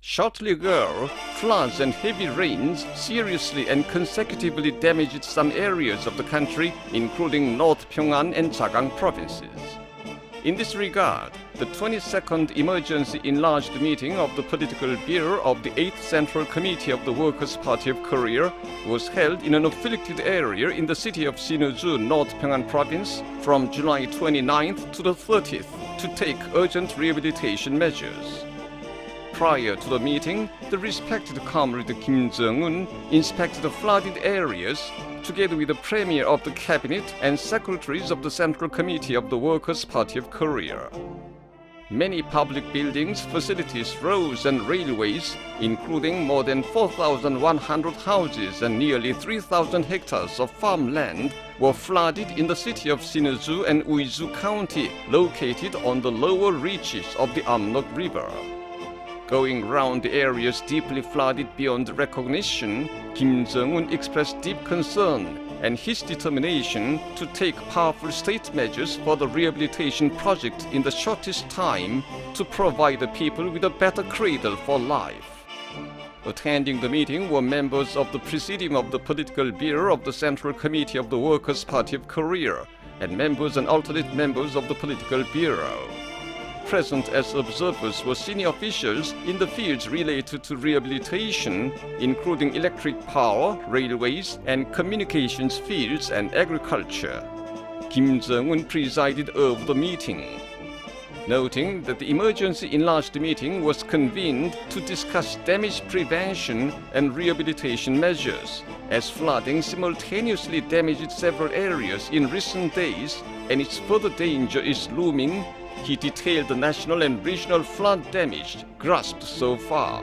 Shortly ago, floods and heavy rains seriously and consecutively damaged some areas of the country, including North Pyongan and Jagang provinces. In this regard, the 22nd Emergency Enlarged meeting of the Political Bureau of the 8th Central Committee of the Workers' Party of Korea was held in an afflicted area in the city of Sinuiju, North Pyongan province from July 29th to the 30th to take urgent rehabilitation measures. Prior to the meeting, the respected comrade Kim Jong inspected the flooded areas together with the Premier of the Cabinet and Secretaries of the Central Committee of the Workers' Party of Korea. Many public buildings, facilities, roads and railways, including more than 4,100 houses and nearly 3,000 hectares of farmland, were flooded in the city of Sinuiju and Uiju County, located on the lower reaches of the Amnok River. Going round the areas deeply flooded beyond recognition, Kim Jong-un expressed deep concern and his determination to take powerful state measures for the rehabilitation project in the shortest time to provide the people with a better cradle for life. Attending the meeting were members of the Presidium of the Political Bureau of the Central Committee of the Workers' Party of Korea and members and alternate members of the Political Bureau. Present as observers were senior officials in the fields related to rehabilitation, including electric power, railways, and communications fields and agriculture. Kim Jong-un presided over the meeting. Noting that the emergency enlarged meeting was convened to discuss damage prevention and rehabilitation measures, as flooding simultaneously damaged several areas in recent days and its further danger is looming. He detailed the national and regional flood damage grasped so far.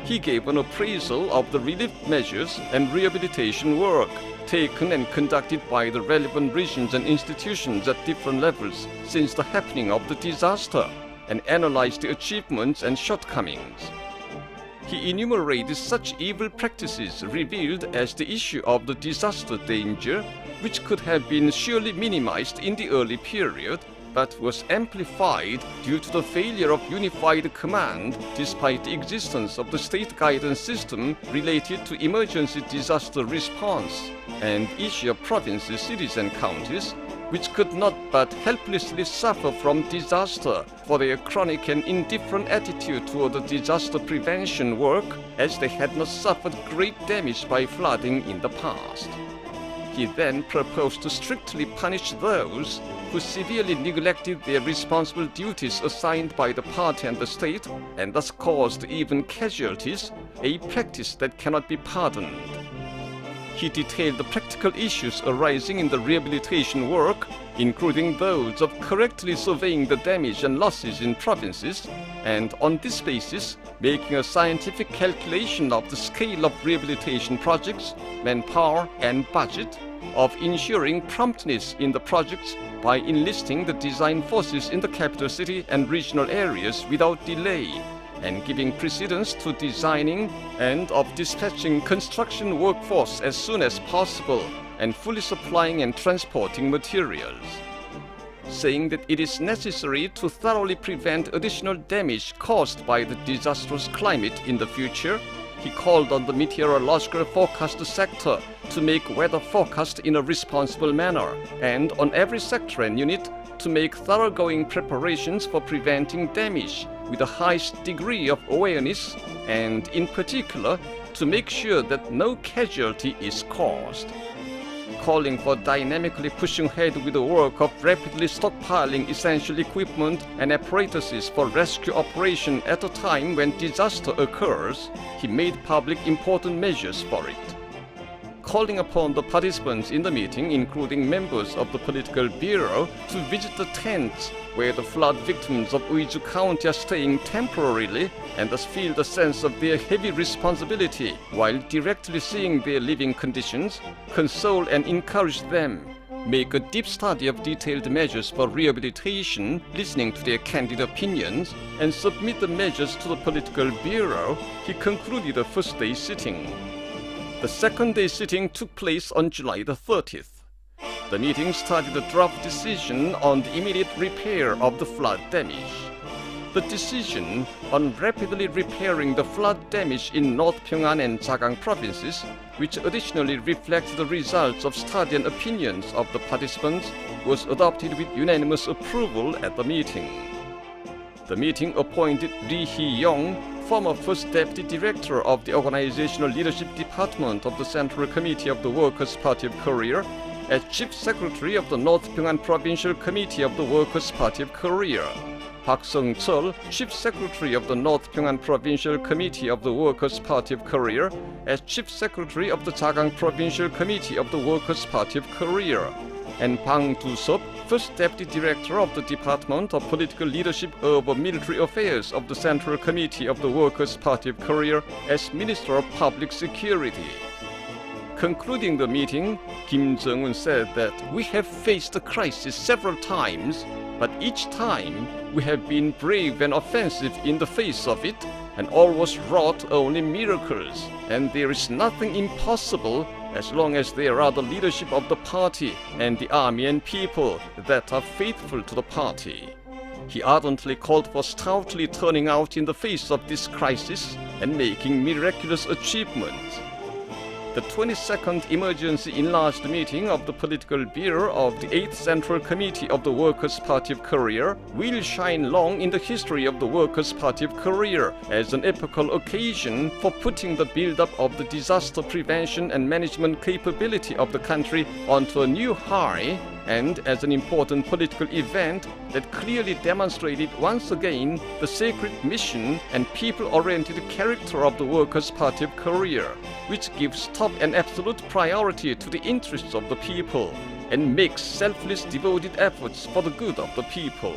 He gave an appraisal of the relief measures and rehabilitation work taken and conducted by the relevant regions and institutions at different levels since the happening of the disaster, and analyzed the achievements and shortcomings. He enumerated such evil practices revealed as the issue of the disaster danger, which could have been surely minimized in the early period, but was amplified due to the failure of unified command despite the existence of the state guidance system related to emergency disaster response, and each of provinces, cities and counties, which could not but helplessly suffer from disaster for their chronic and indifferent attitude toward the disaster prevention work, as they had not suffered great damage by flooding in the past. He then proposed to strictly punish those who severely neglected their responsible duties assigned by the party and the state, and thus caused even casualties, a practice that cannot be pardoned. He detailed the practical issues arising in the rehabilitation work, including those of correctly surveying the damage and losses in provinces, and on this basis, making a scientific calculation of the scale of rehabilitation projects, manpower and budget, of ensuring promptness in the projects by enlisting the design forces in the capital city and regional areas without delay, and giving precedence to designing and of dispatching construction workforce as soon as possible and fully supplying and transporting materials. Saying that it is necessary to thoroughly prevent additional damage caused by the disastrous climate in the future, he called on the meteorological forecast sector to make weather forecast in a responsible manner, and on every sector and unit to make thoroughgoing preparations for preventing damage with the highest degree of awareness, and in particular to make sure that no casualty is caused. Calling for dynamically pushing ahead with the work of rapidly stockpiling essential equipment and apparatuses for rescue operation at a time when disaster occurs, he made public important measures for it. Calling upon the participants in the meeting, including members of the Political Bureau, to visit the tents where the flood victims of Uiju County are staying temporarily and thus feel the sense of their heavy responsibility while directly seeing their living conditions, console and encourage them, make a deep study of detailed measures for rehabilitation, listening to their candid opinions, and submit the measures to the Political Bureau, he concluded the first day sitting. The second day sitting took place on July the 30th. The meeting started a draft decision on the immediate repair of the flood damage. the decision on rapidly repairing the flood damage in North Pyongan and Jagang provinces, which additionally reflects the results of study and opinions of the participants, was adopted with unanimous approval at the meeting. The meeting appointed Lee Hee-young, former First Deputy Director of the Organizational Leadership Department of the Central Committee of the Workers' Party of Korea, as Chief Secretary of the North Pyongan Provincial Committee of the Workers' Party of Korea, Park Sung-cheol, Chief Secretary of the North Pyongan Provincial Committee of the Workers' Party of Korea, as Chief Secretary of the Jagang Provincial Committee of the Workers' Party of Korea, and Bang Do-sop, First Deputy Director of the Department of Political Leadership of Military Affairs of the Central Committee of the Workers' Party of Korea, as Minister of Public Security. Concluding the meeting, Kim Jong-un said that we have faced the crisis several times, but each time we have been brave and offensive in the face of it, and all was wrought only miracles, and there is nothing impossible as long as there are the leadership of the party and the army and people that are faithful to the party. He ardently called for stoutly turning out in the face of this crisis and making miraculous achievements. The 22nd Emergency Enlarged meeting of the Political Bureau of the 8th Central Committee of the Workers' Party of Korea will shine long in the history of the Workers' Party of Korea as an epochal occasion for putting the build-up of the disaster prevention and management capability of the country onto a new high, and as an important political event that clearly demonstrated once again the sacred mission and people-oriented character of the Workers' Party of Korea, which gives top and absolute priority to the interests of the people and makes selfless devoted efforts for the good of the people.